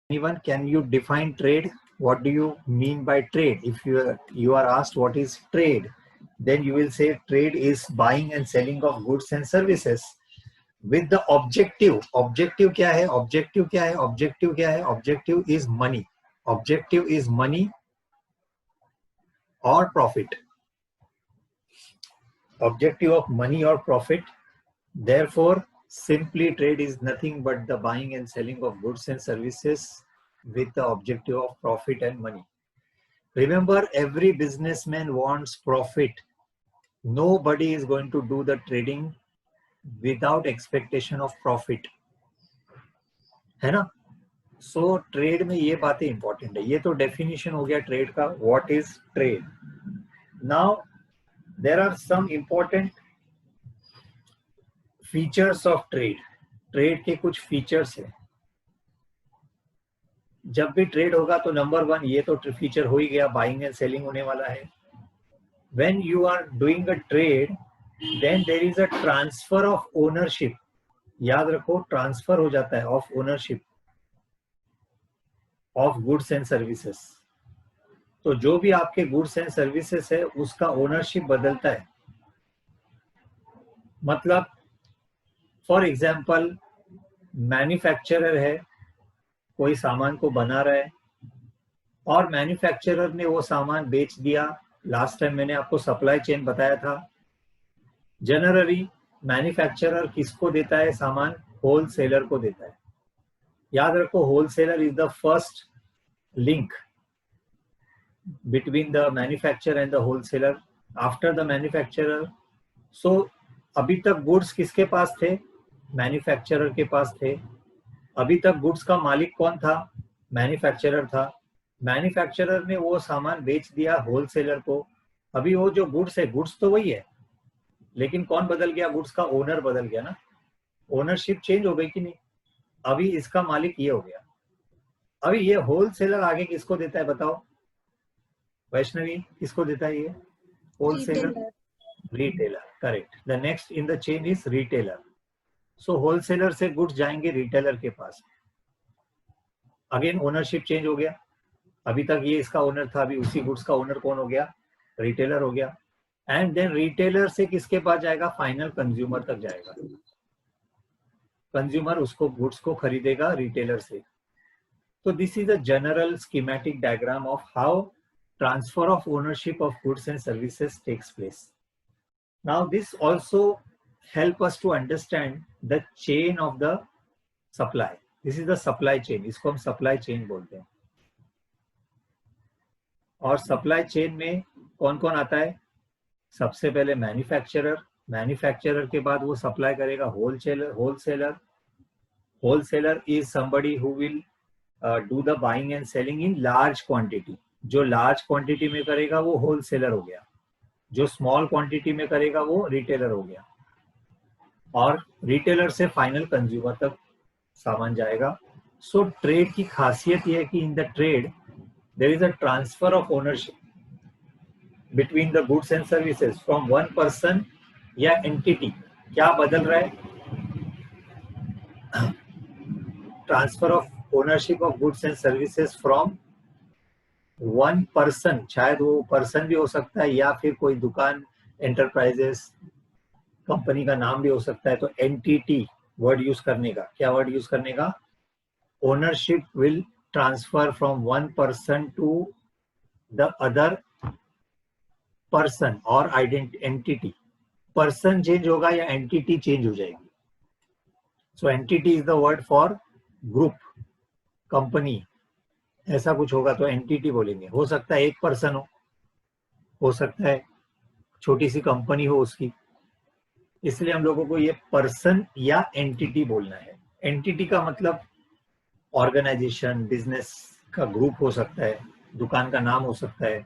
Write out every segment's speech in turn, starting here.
Anyone, can you define trade? What do you mean by trade? If you are asked what is trade, then you will say trade is buying and selling of goods and services with the objective. Objective क्या है? Objective क्या है? Objective क्या है? Objective is money. Objective is money or profit. Objective of money or profit. Therefore, simply trade is nothing but the buying and selling of goods and services with the objective of profit and money. Remember, every businessman wants profit. Nobody is going to do the trading without expectation of profit, है ना? So trade में ये बातें important है. ये तो definition हो गया trade का. What is trade? Now there are some important features of trade. Trade के कुछ features है. जब भी ट्रेड होगा तो नंबर 1 ये तो फीचर हो ही गया, बाइंग एंड सेलिंग होने वाला है. When you are doing a trade, then there is a transfer of ownership. याद रखो, ट्रांसफर हो जाता है of ownership of goods and services. तो जो भी आपके गुड्स एंड सर्विसेज है उसका ओनरशिप बदलता है. मतलब फॉर एग्जांपल मैन्युफैक्चरर है, कोई सामान को बना रहा है और मैन्युफैक्चरर ने वो सामान बेच दिया. लास्ट टाइम मैंने आपको सप्लाई चेन बताया था. जनरली मैन्युफैक्चरर किसको देता है सामान? होलसेलर को देता है. याद रखो, wholesaler is the first link between the manufacturer and the wholesaler after the manufacturer. So अभी तक गुड्स किसके पास थे? मैन्युफैक्चरर के पास थे. अभी तक गुड्स का मालिक कौन था? मैन्युफैक्चरर था. मैन्युफैक्चरर ने वो सामान बेच दिया होलसेलर को. अभी वो जो गुड्स है, गुड्स तो वही है, लेकिन कौन बदल गया? गुड्स का ओनर बदल गया ना. ओनरशिप चेंज हो गई कि नहीं? अभी इसका मालिक ये हो गया. अभी ये होलसेलर आगे किसको देता है बताओ? वैष्णवी, किसको देता है ये? Wholesaler, retailer. Correct. The next in the chain is retailer. So wholesaler से गुड्स जाएंगे रिटेलर के पास. अगेन ओनरशिप चेंज हो गया. अभी तक ये इसका ओनर था, अभी उसी गुड्स का ओनर कौन हो गया? रिटेलर हो गया. एंड देन रिटेलर से किसके पास जाएगा? फाइनल कंज्यूमर तक जाएगा. कंज्यूमर उसको गुड्स को खरीदेगा रिटेलर से. तो this is a general schematic diagram of how transfer of ownership of goods and services takes place. Now this also help us to understand the chain of the supply. This is the supply chain. इसको हम supply chain बोलते हैं. और supply chain में कौन कौन आता है? सबसे पहले मैन्युफैक्चरर. मैन्युफैक्चरर के बाद वो सप्लाई करेगा wholesaler. Wholesaler is somebody who will do the buying and selling in large quantity. जो लार्ज क्वांटिटी में करेगा वो होलसेलर हो गया. जो स्मॉल क्वांटिटी में करेगा वो रिटेलर हो गया. और रिटेलर से फाइनल कंज्यूमर तक सामान जाएगा. सो ट्रेड की खासियत यह है कि in the trade there is a transfer of ownership between the goods and services from one person या एंटिटी. क्या बदल रहा है? Transfer of ownership of goods and services from one person. शायद वो पर्सन भी हो सकता है या फिर कोई दुकान, एंटरप्राइजेस, कंपनी का नाम भी हो सकता है. तो एंटिटी वर्ड यूज करने का. क्या वर्ड यूज करने का? Ownership will transfer from one person to the other person और एंटिटी. पर्सन चेंज होगा या एंटिटी चेंज हो जाएगी. So entity is the word for group, company, ऐसा कुछ होगा तो एंटिटी बोलेंगे. हो सकता है एक पर्सन हो सकता है छोटी सी कंपनी हो उसकी. इसलिए हम लोगों को ये पर्सन या एंटिटी बोलना है. एंटिटी का मतलब ऑर्गेनाइजेशन, बिजनेस का ग्रुप हो सकता है, दुकान का नाम हो सकता है.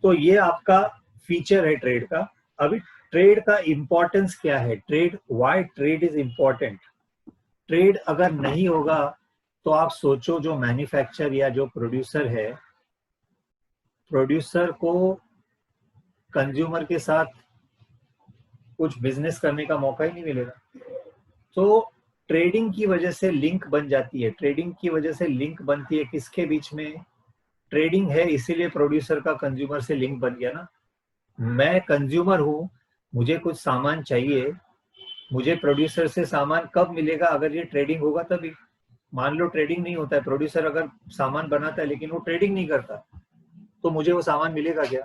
तो ये आपका फीचर है ट्रेड का. अभी ट्रेड का इंपॉर्टेंस क्या है? Trade, why trade is important? Trade अगर नहीं होगा तो आप सोचो, जो मैन्युफैक्चर या जो प्रोड्यूसर है, प्रोड्यूसर को कंज्यूमर के साथ कुछ बिजनेस करने का मौका ही नहीं मिलेगा. तो ट्रेडिंग की वजह से लिंक बन जाती है, ट्रेडिंग की वजह से लिंक बनती है किसके बीच में? ट्रेडिंग है इसीलिए प्रोड्यूसर का कंज्यूमर से लिंक बन गया ना। मैं कंज्यूमर हूं, मुझे कुछ सामान चाहिए, मुझे प्रोड्यूसर से सामान कब मिलेगा? अगर ये ट्रेडिंग होगा तभी। मान लो ट्रेडिंग नहीं होता है, प्रोड्यूसर अगर सामान बनाता है लेकिन वो ट्रेडिंग नहीं करता, तो मुझे वो सामान मिलेगा क्या?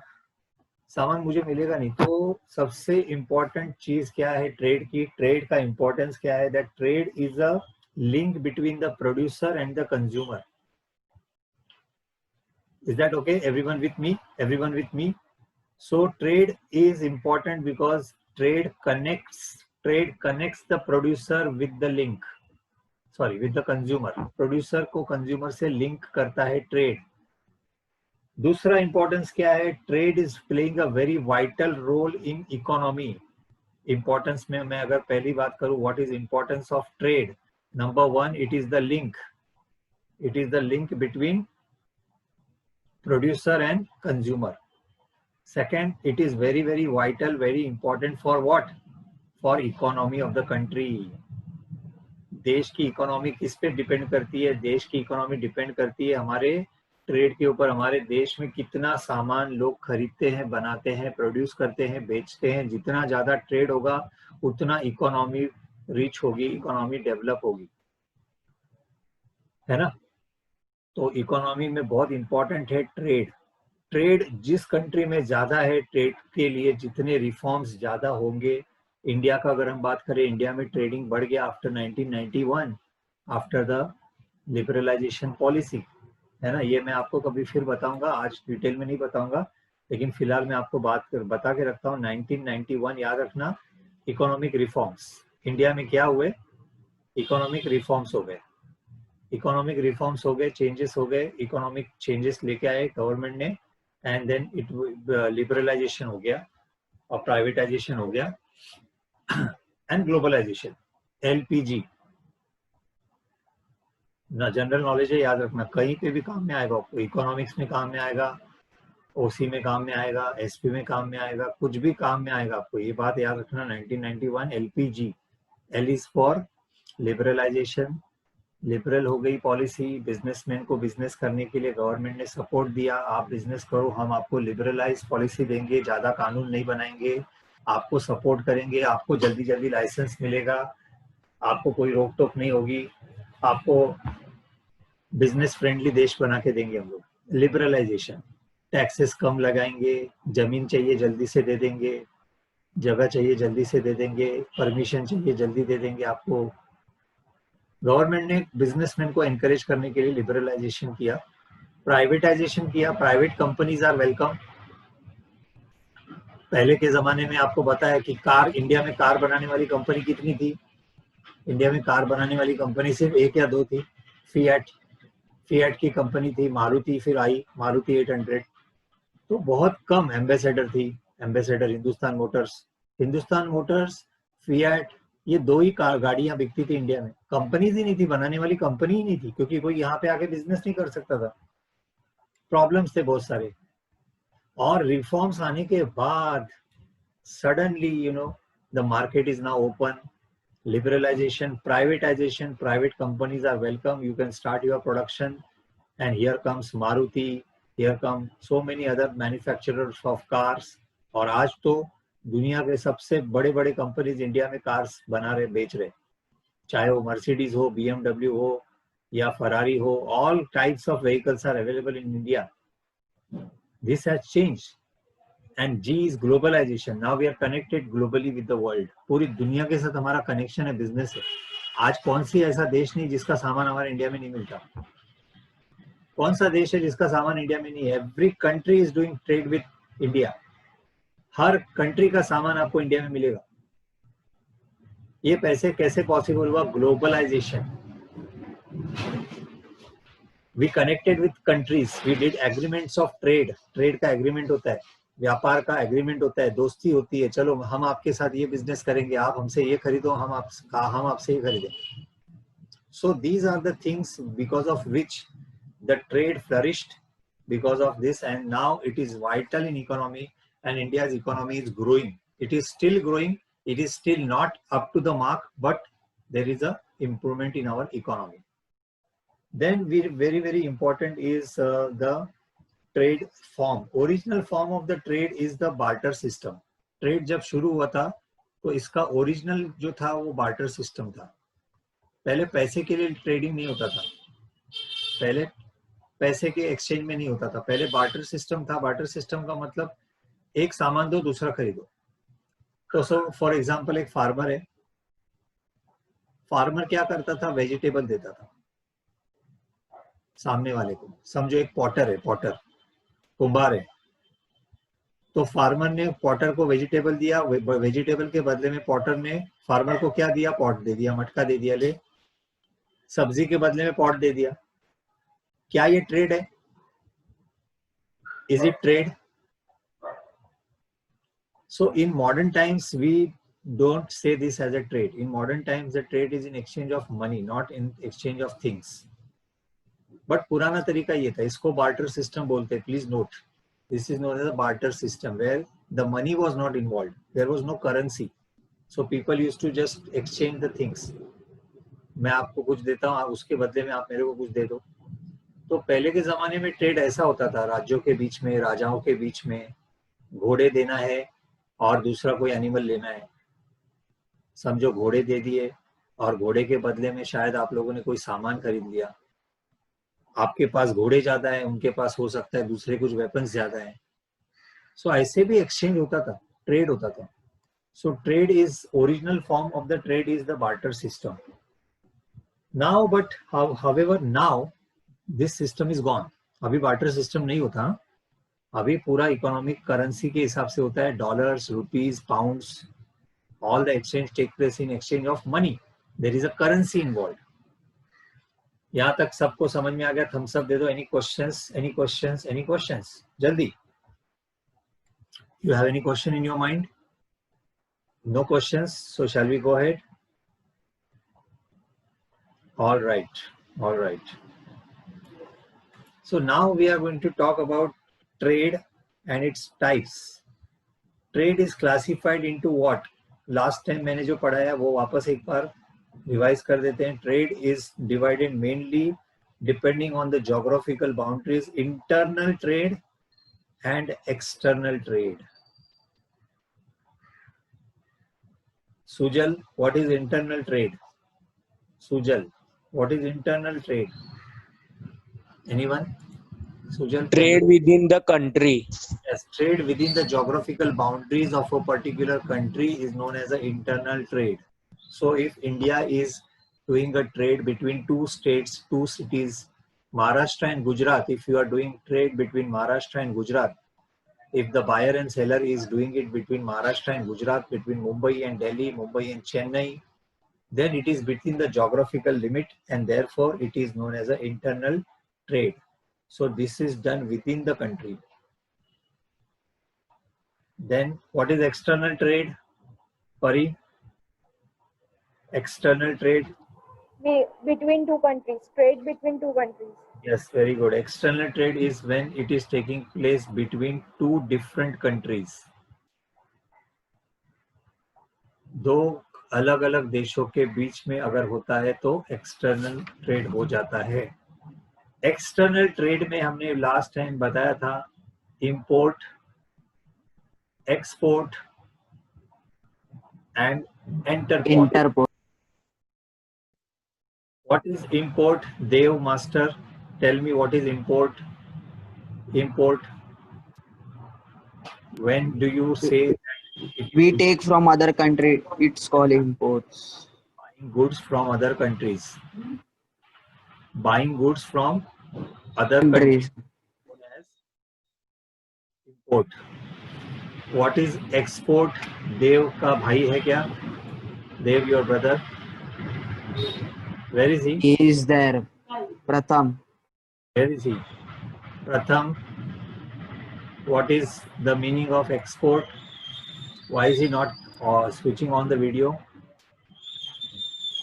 सामान मुझे मिलेगा नहीं। तो सबसे इंपॉर्टेंट चीज क्या है ट्रेड की? ट्रेड का इंपॉर्टेंस क्या है? That trade is a link between the producer and the consumer. Is that okay? Everyone with me? Everyone with me? So trade is important because trade connects the producer with the link, sorry, with the consumer. Producer को consumer से link करता है trade। दूसरा importance क्या है? Trade is playing a very vital role in economy। Importance में मैं अगर पहली बात करूँ, what is importance of trade? Number one, it is the link. It is the link between producer and consumer. Second, it is very, very vital, very important for what? For economy of the country. देश की economy किस पे depend करती है? देश की economy depend करती है हमारे ट्रेड के ऊपर। हमारे देश में कितना सामान लोग खरीदते हैं, बनाते हैं, प्रोड्यूस करते हैं, बेचते हैं। जितना ज्यादा ट्रेड होगा उतना इकोनॉमी रिच होगी, इकोनॉमी डेवलप होगी, है ना? तो इकोनॉमी में बहुत इंपॉर्टेंट है ट्रेड। ट्रेड जिस कंट्री में ज्यादा है, ट्रेड के लिए जितने रिफॉर्म्स ज्यादा होंगे। इंडिया का अगर हम बात करें, इंडिया में ट्रेडिंग बढ़ गया after 1991, after the liberalisation policy, है ना? ये मैं आपको कभी फिर बताऊंगा, आज डिटेल में नहीं बताऊंगा, लेकिन फिलहाल मैं आपको बता के रखता हूँ। 1991 याद रखना। इकोनॉमिक रिफॉर्म्स इंडिया में क्या हुए? इकोनॉमिक रिफॉर्म्स हो गए। इकोनॉमिक रिफॉर्म्स हो गए, चेंजेस हो गए, इकोनॉमिक चेंजेस लेके आए गवर्नमेंट ने, एंड देन इट लिबरलाइजेशन हो गया और प्राइवेटाइजेशन हो गया एंड ग्लोबलाइजेशन। एलपीजी ना, जनरल नॉलेज है, याद रखना, कहीं पे भी काम में आएगा आपको। इकोनॉमिक्स में काम में आएगा, ओसी में काम में आएगा, एसपी में काम में आएगा, कुछ भी काम में आएगा आपको। ये बात याद रखना। 1991 LPG, L is for liberalisation. Liberal हो गई पॉलिसी, बिजनेसमैन को बिजनेस करने के लिए गवर्नमेंट ने सपोर्ट दिया। आप बिजनेस करो, हम आपको लिबरलाइज पॉलिसी देंगे, ज्यादा कानून नहीं बनाएंगे, आपको सपोर्ट करेंगे, आपको जल्दी जल्दी लाइसेंस मिलेगा, आपको कोई रोक टोक नहीं होगी, आपको बिजनेस फ्रेंडली देश बना के देंगे हम लोग। लिबरलाइजेशन, टैक्सेस कम लगाएंगे, जमीन चाहिए जल्दी से दे देंगे, जगह चाहिए जल्दी से दे देंगे, परमिशन चाहिए जल्दी दे देंगे आपको। गवर्नमेंट ने बिजनेसमैन को एनकरेज करने के लिए लिबरलाइजेशन किया, प्राइवेटाइजेशन किया। Private companies are welcome. पहले के जमाने में आपको पता है कि कार, इंडिया में कार बनाने वाली कंपनी कितनी थी? इंडिया में कार बनाने वाली कंपनी सिर्फ एक या दो थी। फिएट, फिएट की कंपनी थी, मारुति फिर आई, मारुति 800। तो बहुत कम। एम्बेसडर थी, ambassador, Hindustan Motors, Hindustan Motors, fiat, ये दो ही गाड़ियां बिकती थी इंडिया में। कंपनीज ही नहीं थी, बनाने वाली कंपनी ही नहीं थी, क्योंकि कोई यहाँ पे आके बिजनेस नहीं कर सकता था। प्रॉब्लम्स थे बहुत सारे। और रिफॉर्म्स आने के बाद suddenly the market is now open. Liberalization, privatization, private companies are welcome. You can start your production, and here comes Maruti, here come so many other manufacturers of cars. और आज तो दुनिया के सबसे बड़े बड़े कंपनीज इंडिया में cars बना रहे, बेच रहे, चाहे वो मर्सिडीज हो, BMW हो या फरारी हो। All types of vehicles are available in India. This has changed, and G is globalization. Now we are connected globally with the world. पूरी दुनिया के साथ हमारा कनेक्शन है, बिजनेस है। आज कौन सी ऐसा देश नहीं जिसका सामान हमारे इंडिया में नहीं मिलता? कौन सा देश है जिसका सामान इंडिया में नहीं है? Every country is doing trade with India. Her country का सामान आपको इंडिया में मिलेगा। ये पैसे कैसे पॉसिबल हुआ? Globalisation. We connected with countries, we did agreements of trade. Trade का एग्रीमेंट होता है, व्यापार का एग्रीमेंट होता है, दोस्ती होती है। चलो हम आपके साथ ये बिजनेस करेंगे, आप हमसे ये खरीदो, हम आपसे ये खरीदें। So these are the things because of which the trade flourished, because of this, and now it is vital in economy, and India's economy is growing. It is still growing, it is still not up to the mark, but there is a improvement in our economy. Then very very important is the trade form. Original form of the trade is the barter system. Trade जब शुरू हुआ था तो इसका original जो था वो barter system था. पहले पैसे के लिए ट्रेडिंग नहीं होता था, पहले पैसे के एक्सचेंज में नहीं होता था, पहले बार्टर सिस्टम था. बार्टर सिस्टम का मतलब एक सामान दो दूसरा खरीदो. तो सो फॉर एग्जांपल एक फार्मर है, फार्मर क्या करता था, वेजिटेबल देता था सामने वाले को. समझो एक पॉटर है, पॉटर कुंभार है, तो फार्मर ने पॉटर को वेजिटेबल दिया, वेजिटेबल के बदले में पॉटर ने फार्मर को क्या दिया, पॉट दे दिया, मटका दे दिया, ले सब्जी के बदले में पॉट दे दिया. क्या ये ट्रेड है? Is it trade? So in modern times we don't say this as a trade. In modern times the trade is in exchange of money, not in exchange of things. But पुराना तरीका ये था, इसको barter system बोलते हैं. Please note, this is known as a barter system where the money was not involved. There was no currency. So people used to just exchange the things. मैं आपको कुछ देता हूँ, उसके बदले में आप मेरे को कुछ दे दो. तो पहले के जमाने में ट्रेड ऐसा होता था, राज्यों के बीच में, राजाओं के बीच में. घोड़े देना है और दूसरा कोई एनिमल लेना है. समझो घोड़े दे दिए और घोड़े के बदले में शायद आप लोगों ने कोई सामान खरीद लिया. आपके पास घोड़े ज्यादा है, उनके पास हो सकता है दूसरे कुछ वेपन्स ज्यादा है. सो ऐसे भी एक्सचेंज होता था, ट्रेड होता था. So trade is, original form of the trade is the barter system. Now but however now this system is gone. अभी बार्टर सिस्टम नहीं होता, अभी पूरा इकोनॉमिक करेंसी के हिसाब से होता है. Dollars, rupees, pounds, all the exchange take place in exchange of money. There is a currency involved. यहाँ तक सबको समझ में आ गया? थम्स अप दे दो. Any questions? Any questions? Any questions? जल्दी. You have any question in your mind? No questions. So shall we go ahead? All right. All right. So now we are going to talk about trade and its types. Trade is classified into what? Last time मैंने जो पढ़ाया वो वापस एक बार revise कर देते हैं. Trade is divided mainly depending on the geographical boundaries, internal trade and external trade. Sujal, what is internal trade? Sujal, what is internal trade? Anyone? Sujal, trade within the country. Yes, trade within the geographical boundaries of a particular country is known as an internal trade. So if India is doing a trade between two states, two cities, Maharashtra and Gujarat, if you are doing trade between Maharashtra and Gujarat, if the buyer and seller is doing it between Maharashtra and Gujarat, between Mumbai and Delhi, Mumbai and Chennai, then it is within the geographical limit and therefore it is known as an internal trade. So this is done within the country. Then what is external trade? Pari? External trade? Between two countries. Trade between two countries. Yes, very good. External trade is when it is taking place between two different countries. दो अलग अलग देशों के बीच में अगर होता है तो एक्सटर्नल ट्रेड हो जाता है. एक्सटर्नल ट्रेड में हमने लास्ट टाइम बताया था import, export and interport. What is import? Dev Master, tell me what is import? Import. When do you say we take from other country, it's called imports. Buying goods from other countries? Buying goods from other countries known as import. What is export? Dev का भाई है क्या? Dev, your brother? Where is he? He is there. Pratham. Where is he? Pratham. What is the meaning of export? Why is he not switching on the video?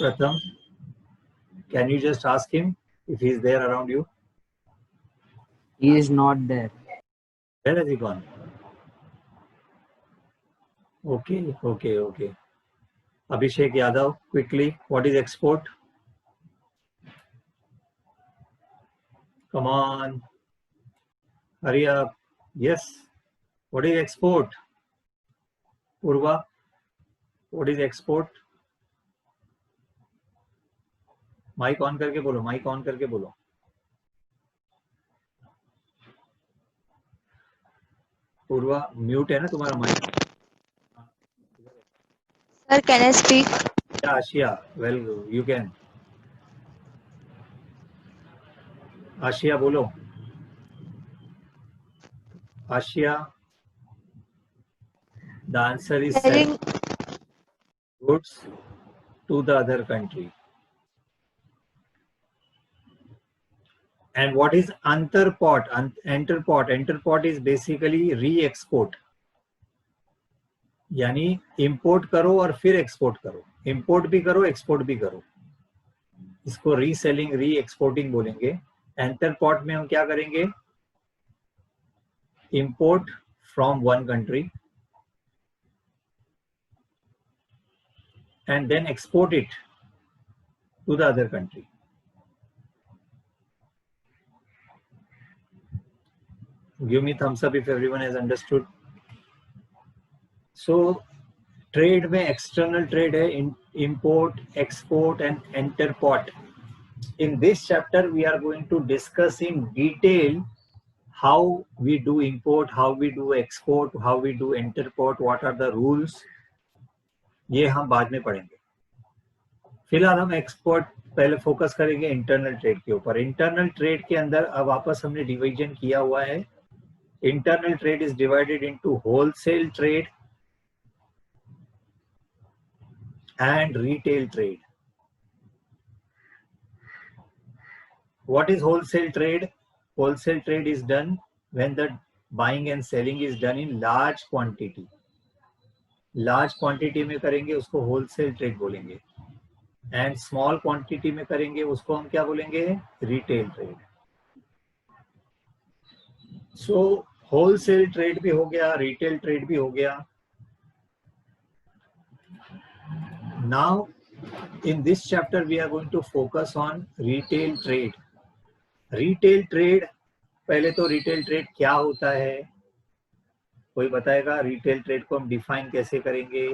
Pratham, can you just ask him if he is there around you? He is not there. Where has he gone? Okay. Abhishek Yadav, quickly, what is export? Come on, hurry up. Yes. What is export? Purva, what is export? Mic on करके बोलो, mic on करके बोलो. पूर्वा mute है ना तुम्हारा mic. Sir, can I speak? Yeah, Ashia, well you can. Ashia बोलो. Ashia, the answer is Selling goods to the other country. And what is antarport? Antarport is basically re-export. यानी import करो और फिर export करो. Import भी करो, export भी करो. इसको रीसेलिंग, री एक्सपोर्टिंग बोलेंगे. एंटरपॉट में हम क्या करेंगे? Import from one country and then export it to the other country. Give me thumbs up if everyone has understood. So trade में external trade है, import, export and interport. In this chapter we are going to discuss in detail how we do import, how we do export, how we do interport, what are the rules. ये हम बाद में पढ़ेंगे. फिलहाल हम export पहले focus करेंगे internal trade के ऊपर. इंटरनल ट्रेड के अंदर अब वापस हमने डिवीजन किया हुआ है. Internal trade is divided into wholesale trade and retail trade. What is wholesale trade? Wholesale trade is done when the buying and selling is done in large quantity. Large quantity में करेंगे उसको wholesale trade बोलेंगे. And small quantity में करेंगे उसको हम क्या बोलेंगे? Retail trade. So wholesale trade भी हो गया, retail trade भी हो गया. Now in this chapter we are going to focus on retail trade. Retail trade, पहले तो retail trade क्या होता है? कोई बताएगा retail trade को हम define कैसे करेंगे?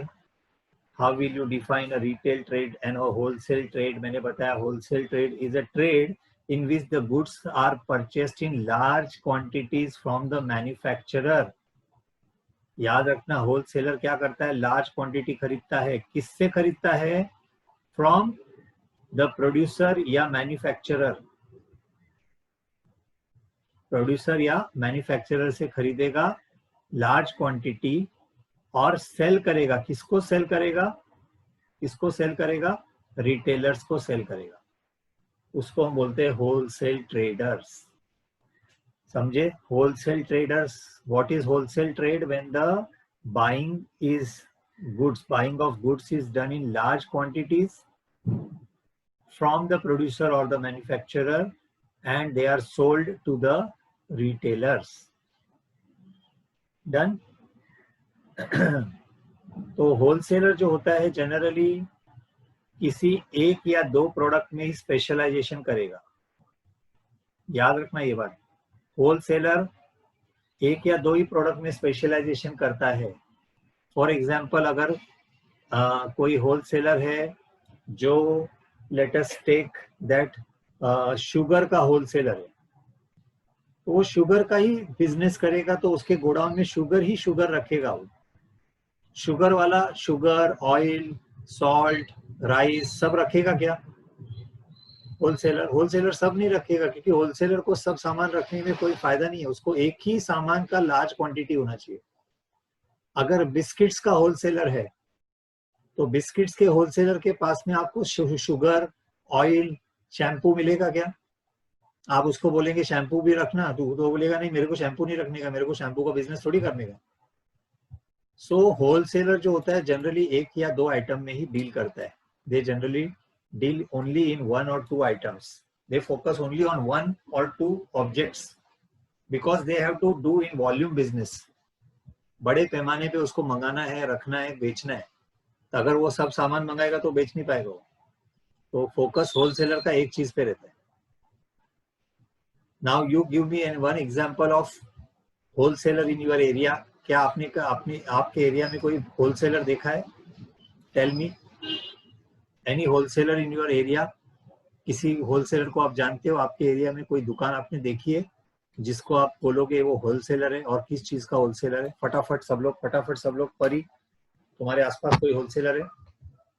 How will you define a retail trade and a wholesale trade? मैंने बताया wholesale trade is a trade in which the goods are purchased in large quantities from the manufacturer. याद रखना, wholesaler क्या करता है? लार्ज क्वांटिटी खरीदता है. किससे खरीदता है? फ्रॉम द प्रोड्यूसर या मैन्युफैक्चरर. प्रोड्यूसर या मैन्युफैक्चरर से खरीदेगा लार्ज क्वांटिटी और सेल करेगा. किसको सेल करेगा? किसको सेल करेगा? रिटेलर्स को सेल करेगा. उसको हम बोलते हैं होलसेल ट्रेडर्स. समझे? Wholesale traders. What is wholesale trade? When the buying is goods, buying of goods is done in large quantities from the producer or the manufacturer and they are sold to the retailers. Done? तो wholesaler जो होता है generally किसी एक या दो product में ही specialisation करेगा. याद रखना ये बात. होलसेलर एक या दो ही प्रोडक्ट में स्पेशलाइजेशन करता है. फॉर एग्जाम्पल अगर कोई होलसेलर है जो let us take that sugar का होलसेलर है, तो वो शुगर का ही बिजनेस करेगा तो उसके गोडाउन में शुगर ही शुगर रखेगा. वो शुगर वाला शुगर, ऑयल, सॉल्ट, राइस सब रखेगा क्या? होलसेलर. होलसेलर सब नहीं रखेगा क्योंकि होलसेलर को सब सामान रखने में कोई फायदा नहीं है. उसको एक ही सामान का लार्ज क्वांटिटी होना चाहिए. अगर बिस्किट्स का होलसेलर है तो बिस्किट्स के होलसेलर के पास में आपको शुगर, ऑयल, शैम्पू मिलेगा क्या? आप उसको बोलेंगे शैम्पू भी रखना, तो बोलेगा नहीं मेरे को शैम्पू नहीं रखने का, मेरे को शैम्पू का बिजनेस थोड़ी करने का. सो होलसेलर जो होता है जनरली एक या दो आइटम में ही डील करता है. They generally deal only in one or two items. They focus only on one or two objects because they have to do in volume business. बड़े पैमाने पे उसको मंगाना है, रखना है, बेचना है. तो अगर वो सब सामान मंगाएगा तो बेच नहीं पाएगा वो. तो फोकस होलसेलर का एक चीज पे रहता है. Now you give me one example of wholesaler in your area. क्या आपने आपके एरिया में कोई होलसेलर देखा है? Tell me any wholesaler in your area. किसी होलसेलर को आप जानते हो? आपके एरिया में कोई दुकान आपने देखी है जिसको आप बोलोगे वो होलसेलर है? और किस चीज का होलसेलर है? फटाफट सब लोग. परी, तुम्हारे आसपास कोई होलसेलर है?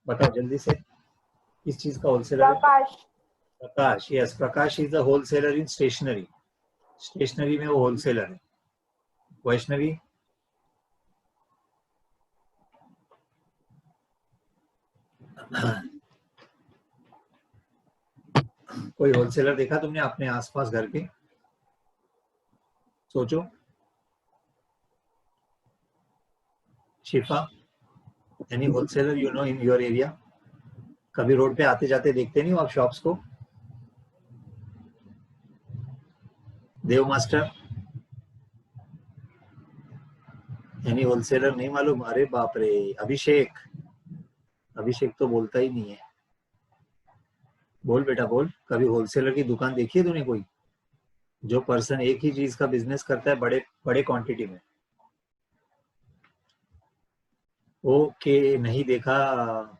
बताओ जल्दी से, किस चीज का होलसेलर है? Prakash. Prakash. Yes, Prakash is the wholesaler in stationery. Stationery में वो होलसेलर है. वैष्णवी, कोई होलसेलर देखा तुमने अपने आसपास घर के? सोचो. शिफा, any wholesaler you know in your area? कभी रोड पे आते जाते देखते नहीं हो आप शॉप्स को? देव मास्टर, एनी होलसेलर नहीं मालूम? अरे बाप रे. अभिषेक, अभिषेक तो बोलता ही नहीं है. बोल बेटा बोल. कभी होलसेलर की दुकान देखी है तूने कोई? जो पर्सन एक ही चीज का बिजनेस करता है बड़े बड़े क्वांटिटी में. ओके, नहीं देखा.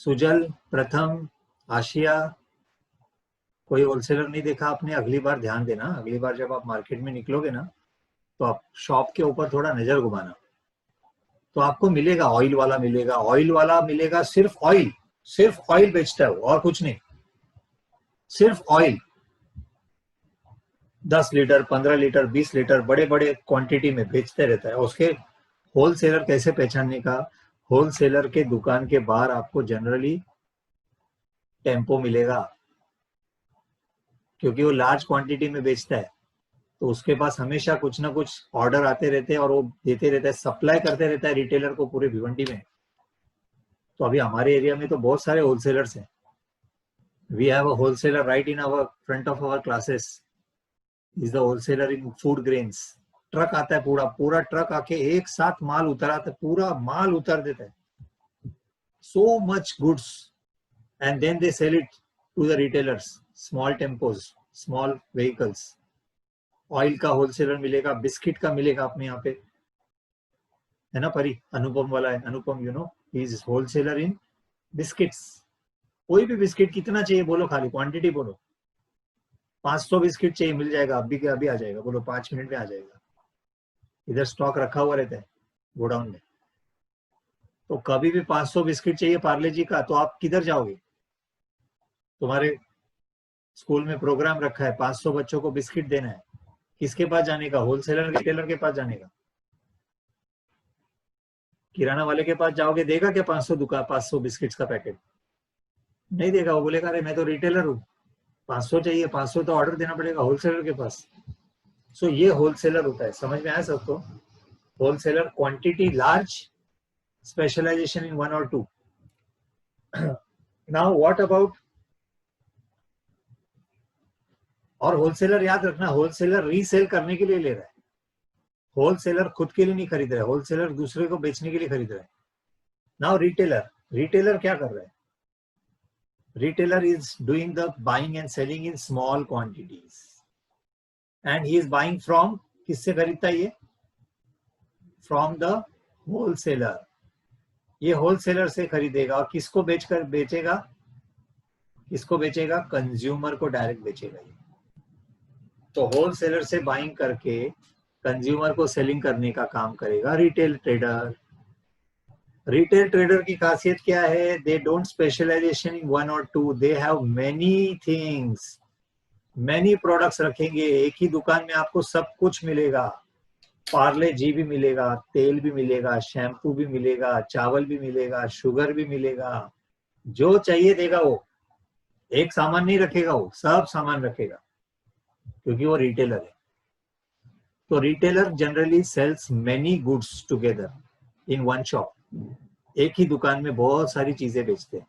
सुजल, प्रथम, आशिया, कोई होलसेलर नहीं देखा आपने? अगली बार ध्यान देना. अगली बार जब आप मार्केट में निकलोगे ना, तो आप शॉप के ऊपर थोड़ा नजर घुमाना. तो आपको मिलेगा, ऑयल वाला मिलेगा. ऑयल वाला मिलेगा, सिर्फ ऑयल बेचता है वो, और कुछ नहीं. सिर्फ ऑयल. 10 लीटर, 15 लीटर, 20 लीटर बड़े बड़े क्वांटिटी में बेचते रहता है. उसके होलसेलर कैसे पहचानने का? होलसेलर के दुकान के बाहर आपको जनरली टेम्पो मिलेगा, क्योंकि वो लार्ज क्वांटिटी में बेचता है. तो उसके पास हमेशा कुछ ना कुछ ऑर्डर आते रहते हैं और वो देते रहता है, सप्लाई करते रहता है रिटेलर को पूरे भिवंडी में. तो अभी हमारे एरिया में तो बहुत सारे होलसेलर्स हैं. We have a wholesaler right in our front of our classes. Is the wholesaler in food grains. Truck आता है, पूरा ट्रक आके एक साथ माल उतराता है, पूरा माल उतर देता है. So much goods, and then they sell it to the retailers. Small tempos, small vehicles. Oil का होलसेलर मिलेगा, बिस्किट का मिलेगा अपने यहाँ पे, है ना परी? अनुपम वाला है, Anupam you know, he is wholesaler in biscuits. कोई भी बिस्किट कितना चाहिए बोलो, खाली क्वांटिटी बोलो. 500 बिस्किट चाहिए, मिल जाएगा. अभी के अभी आ जाएगा. बोलो 5 मिनट में आ जाएगा. इधर स्टॉक रखा हुआ रहता है गोडाउन में. तो कभी भी 500 बिस्किट चाहिए पार्ले जी का, तो आप किधर जाओगे? तुम्हारे स्कूल में प्रोग्राम रखा है, 500 बच्चों को बिस्किट देना है. किसके पास जाने का? होलसेलर रिटेलर के पास जाने का. किराना वाले के पास जाओगे, देगा क्या 500 बिस्किट्स का पैकेट? नहीं देगा. वो बोलेगा अरे मैं तो रिटेलर हूँ, 500 चाहिए, 500 तो ऑर्डर देना पड़ेगा होलसेलर के पास. सो ये होलसेलर होता है. समझ में आया सबको? होलसेलर क्वांटिटी लार्ज, स्पेशलाइजेशन इन 1 और 2. Now what about? और होलसेलर याद रखना, होलसेलर रीसेल करने के लिए ले रहा है. होलसेलर खुद के लिए नहीं खरीद रहा है, होलसेलर दूसरे को बेचने के लिए खरीद रहा है. नाउ रिटेलर क्या कर रहा है? Retailer is doing the buying and selling in small quantities, and he is buying from, किससे खरीदता है ये? From the wholesaler. ये होलसेलर से खरीदेगा और किसको बेचेगा? कंज्यूमर को डायरेक्ट बेचेगा ये. तो होलसेलर से बाइंग करके कंज्यूमर को सेलिंग करने का काम करेगा रिटेल ट्रेडर. रिटेल ट्रेडर की खासियत क्या है? दे डोंट स्पेशलाइजेशन इन 1 और 2. They have many things, many products रखेंगे. एक ही दुकान में आपको सब कुछ मिलेगा. पार्ले जी भी मिलेगा, तेल भी मिलेगा, शैम्पू भी मिलेगा, चावल भी मिलेगा, शुगर भी मिलेगा. जो चाहिए देगा वो. एक सामान नहीं रखेगा, वो सब सामान रखेगा, क्योंकि वो रिटेलर है. तो retailer generally sells many goods together in 1 shop. एक ही दुकान में बहुत सारी चीजें बेचते हैं.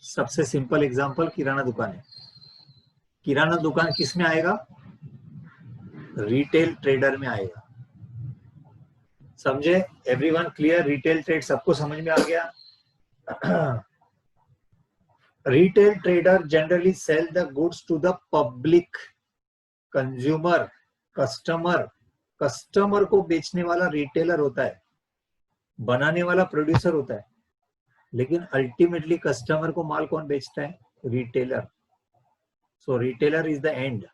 सबसे सिंपल एग्जांपल किराना दुकान है. किराना दुकान किस में आएगा? रिटेल ट्रेडर में आएगा. समझे? Everyone clear? रिटेल ट्रेड सबको समझ में आ गया? Retail trader generally sell the goods to the public. Consumer, customer, customer को बेचने वाला रिटेलर होता है, बनाने वाला प्रोड्यूसर होता है, लेकिन अल्टीमेटली कस्टमर को माल कौन बेचता है? Retailer. So retailer is the end,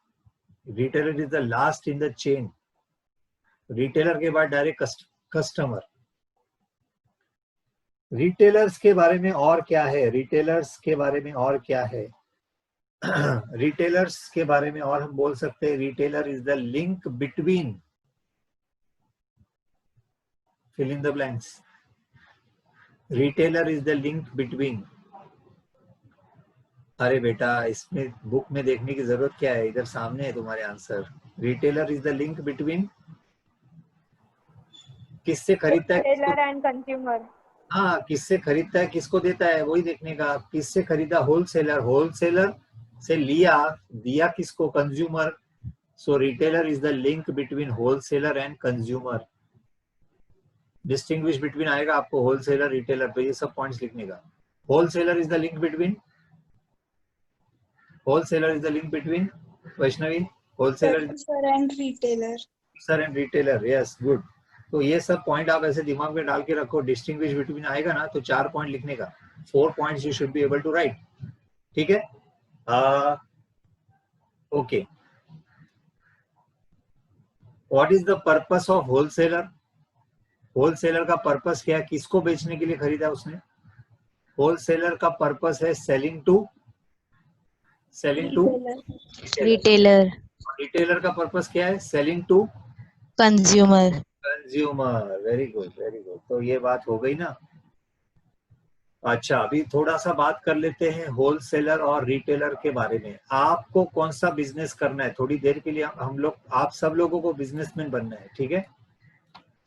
retailer is the last in the chain. Retailer के बाद डायरेक्ट कस्टमर. रिटेलर्स के बारे में और क्या है? रिटेलर्स के बारे में और क्या है? रिटेलर्स के बारे में और हम बोल सकते हैं, retailer is the link between, fill in the blanks. Retailer is the link between. अरे बेटा, इसमें बुक में देखने की जरूरत क्या है? इधर सामने है तुम्हारे answer. Retailer is the link between. किससे खरीदता है? Seller and consumer. हाँ, किससे खरीदता है, किसको देता है, वही देखने का. किससे खरीदा? होलसेलर. होलसेलर से लिया, दिया किसको? Consumer. So retailer is the link between wholesaler and consumer. Distinguish between आएगा आपको, होलसेलर, रिटेलर, तो ये सब पॉइंट्स लिखने का. Wholesaler is the link between, wholesaler is the link between, Vaishnavi, wholesaler and retailer. Sir and retailer. Yes, good. तो ये सब पॉइंट आप ऐसे दिमाग में डाल के रखो. डिस्टिंग्विश बिटवीन आएगा ना तो 4 पॉइंट लिखने का. 4 points you should be able to write. ठीक है. Okay. What is the purpose of wholesaler? Wholesaler का पर्पस क्या है? किसको बेचने के लिए खरीदा उसने? होलसेलर का पर्पस है सेलिंग टू रिटेलर. रिटेलर का पर्पस क्या है? Selling to consumer. Consumer. Very good, very good. तो ये बात हो गई ना. अच्छा, अभी थोड़ा सा बात कर लेते हैं होलसेलर और रिटेलर के बारे में. आपको कौन सा बिजनेस करना है? थोड़ी देर के लिए हम लोग, आप सब लोगों को बिजनेसमैन बनना है. ठीक है.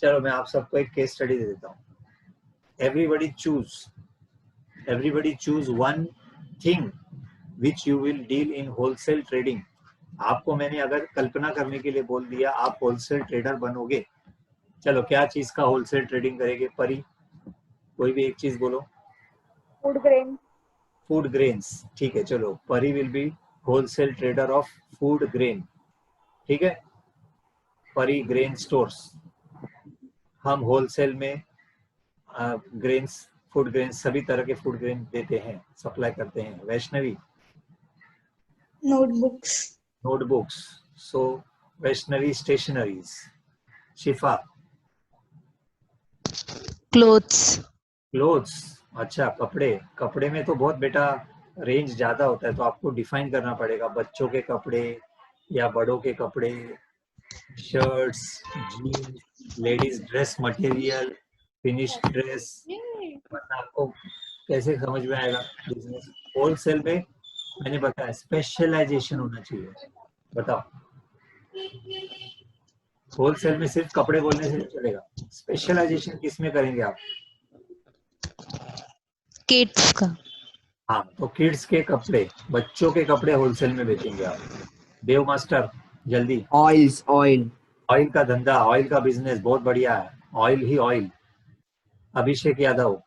चलो मैं आप सबको एक केस स्टडी दे देता हूँ. Everybody choose one thing which you will deal in wholesale trading. आपको मैंने अगर कल्पना करने के लिए बोल दिया आप होलसेल ट्रेडर बनोगे, चलो क्या चीज का होलसेल ट्रेडिंग करेंगे? परी, कोई भी एक चीज बोलो. Food grain. Food grains. ठीक है, चलो. परी will be wholesale trader of food grain. ठीक है. परी ग्रेन स्टोर्स. हम होलसेल में ग्रेन्स, फूड ग्रेन्स, सभी तरह के फूड ग्रेन देते हैं, सप्लाई करते हैं. वैष्णवी, Notebooks. नोटबुक्स. सो वैष्णवी स्टेशनरीज. शिफा, क्लोथ्स. क्लोथ्स. अच्छा, कपड़े. कपड़े में तो बहुत बेटा रेंज ज्यादा होता है, तो आपको डिफाइन करना पड़ेगा. बच्चों के कपड़े या बड़ों के कपड़े, shirts, jeans, ladies dress material, finish dress. आपको कैसे समझ में आएगा बिजनेस? होलसेल में मैंने बताया स्पेशलाइजेशन होना चाहिए. बताओ, होलसेल में सिर्फ कपड़े बोलने से नहीं चलेगा. स्पेशलाइजेशन किस में करेंगे आप? किड्स का. हाँ, तो किड्स के कपड़े, बच्चों के कपड़े होलसेल में बेचेंगे आप. देव मास्टर, जल्दी. Oils, oil. ऑयल का धंधा, ऑयल का बिजनेस बहुत बढ़िया है. ऑयल ही ऑयल. अभिषेक यादव,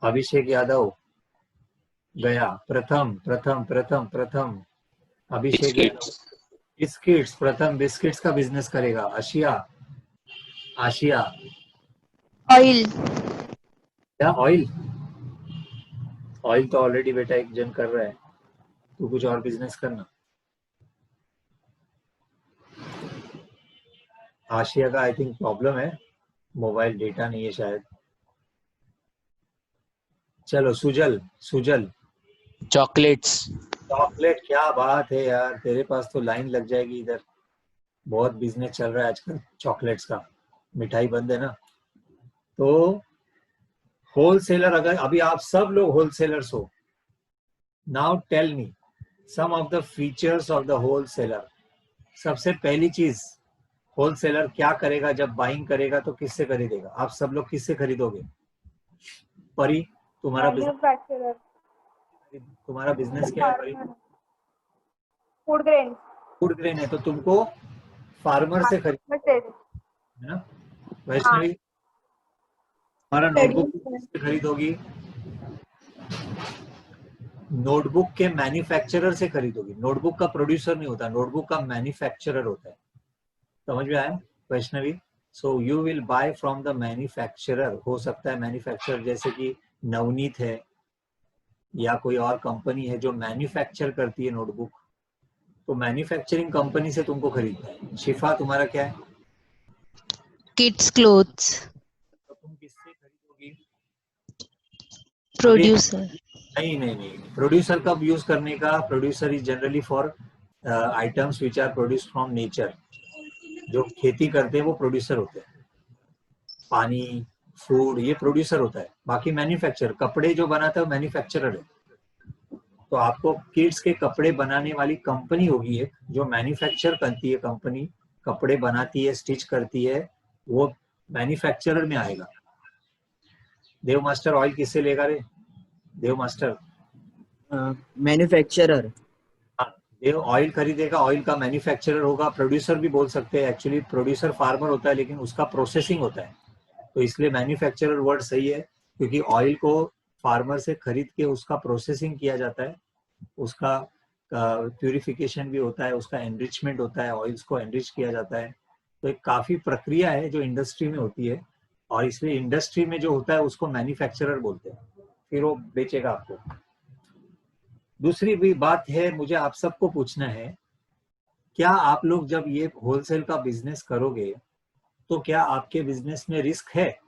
अभिषेक यादव गया. प्रथम प्रथम प्रथम प्रथम अभिषेक यादव. बिस्किट्स. प्रथम बिस्किट्स का बिजनेस करेगा. आशिया, आशिया. ऑयल. क्या? ऑयल. ऑयल तो ऑलरेडी बेटा एक जन कर रहा है, तू कुछ और बिजनेस करना. आशिया का आई थिंक प्रॉब्लम है, मोबाइल डेटा नहीं है शायद. चलो सुजल, सुजल. चॉकलेट्स. चॉकलेट. क्या बात है यार, तेरे पास तो लाइन लग जाएगी इधर. बहुत बिजनेस चल रहा है आजकल चॉकलेट्स का. मिठाई बंद है ना. तो होलसेलर, अगर अभी आप सब लोग होलसेलर्स हो, now tell me some of the features of the wholesaler. सबसे पहली चीज, होलसेलर क्या करेगा? जब बाइंग करेगा तो किससे खरीदेगा? आप सब लोग किससे खरीदोगे? परी, तुम्हारा बिजनेस, Manufacturer. तुम्हारा बिजनेस क्या है परी? Food grain. फूड ग्रेन है, तो तुमको फार्मर से खरीदना Material. है ना. वैष्णवी, तुम्हारा नोटबुक किससे खरीदोगी? नोटबुक के मैन्युफैक्चरर से खरीदोगी, नोटबुक का प्रोड्यूसर नहीं होता, नोटबुक का मैन्युफैक्चरर होता है। समझ में आया Vaishnavi? So you will buy from the manufacturer. हो सकता है मैन्युफैक्चरर जैसे कि नवनीत है या कोई और कंपनी है जो मैन्युफैक्चर करती है नोटबुक, तो मैन्युफैक्चरिंग कंपनी से तुमको खरीदना है। शिफा तुम्हारा क्या है? Kids clothes. तो तुम किससे खरीदोगी? Producer. नहीं नहीं नहीं, प्रोड्यूसर कब यूज करने का? Producer is generally for items which are produce from nature. जो खेती करते हैं वो प्रोड्यूसर होते हैं। पानी, फूड, ये प्रोड्यूसर होता है। बाकी मैन्युफैक्चर, कपड़े जो बनाता है वो मैन्युफैक्चरर है। तो आपको किड्स के कपड़े बनाने वाली कंपनी होगी एक, जो मैन्युफैक्चर करती है, कंपनी कपड़े बनाती है, स्टिच करती है, वो मैन्युफैक्चरर में आएगा। देव मास्टर ऑयल किससे लेगा रे? देव मास्टर मैन्युफैक्चरर। देव ऑयल खरीदेगा, ऑयल का मैन्युफैक्चरर होगा। प्रोड्यूसर भी बोल सकते हैं, एक्चुअली प्रोड्यूसर फार्मर होता है लेकिन उसका प्रोसेसिंग होता है, तो इसलिए मैन्युफैक्चरर वर्ड सही है, क्योंकि ऑयल को फार्मर से खरीद के उसका प्रोसेसिंग किया जाता है, उसका प्यूरिफिकेशन भी होता है, उसका एनरिचमेंट होता है, ऑयल्स को एनरिच किया जाता है। तो एक काफी प्रक्रिया है जो इंडस्ट्री में होती है, और इसलिए इंडस्ट्री में जो होता है उसको मैन्युफैक्चरर बोलते हैं, फिर वो बेचेगा आपको। दूसरी भी बात है, मुझे आप सबको पूछना है, क्या आप लोग जब ये होलसेल का बिजनेस करोगे तो क्या आपके बिजनेस में रिस्क है?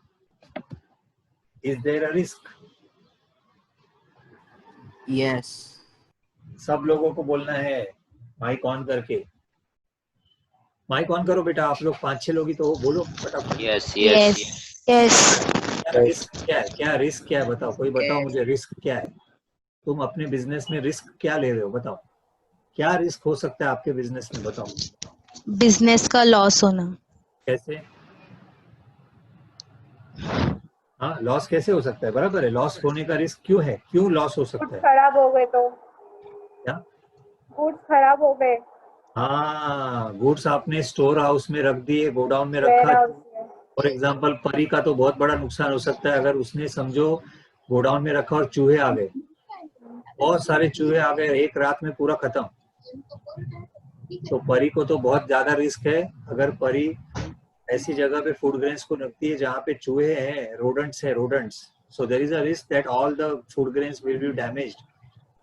Is there a risk? Yes. सब लोगों को बोलना है, माइक ऑन करके। माइक ऑन करो बेटा, आप लोग 5-6 लोग ही तो हो, बोलो फटाफट। Yes, Yes. yes. Yes. क्या रिस्क क्या है? क्या रिस्क क्या है? बताओ, कोई बताओ मुझे, रिस्क क्या है? तुम अपने बिजनेस में रिस्क क्या ले रहे हो? बताओ, क्या रिस्क हो सकता है आपके बिजनेस में? बताओ Business का loss होना. कैसे? हाँ, लॉस कैसे हो सकता है? बराबर है, लॉस होने का रिस्क क्यों है? क्यों लॉस हो सकता गुड्स है? खराब हो गए तो, क्या? गुड्स खराब हो गए हाँ, गुड्स आपने स्टोर हाउस में रख दिए, गोडाउन में वेयर रखा। हाउस में। फॉर एग्जाम्पल परी का तो बहुत बड़ा नुकसान हो सकता है, अगर उसने समझो गोडाउन में रखा और चूहे आ गए, बहुत सारे चूहे आ गए, एक रात में पूरा खत्म, तो परी को तो बहुत ज्यादा रिस्क है। अगर परी ऐसी जगह पे फूड ग्रेन्स को रखती है जहाँ पे चूहे हैं, रोडेंट्स है, rodents, so there is a risk that all the food grains will be damaged.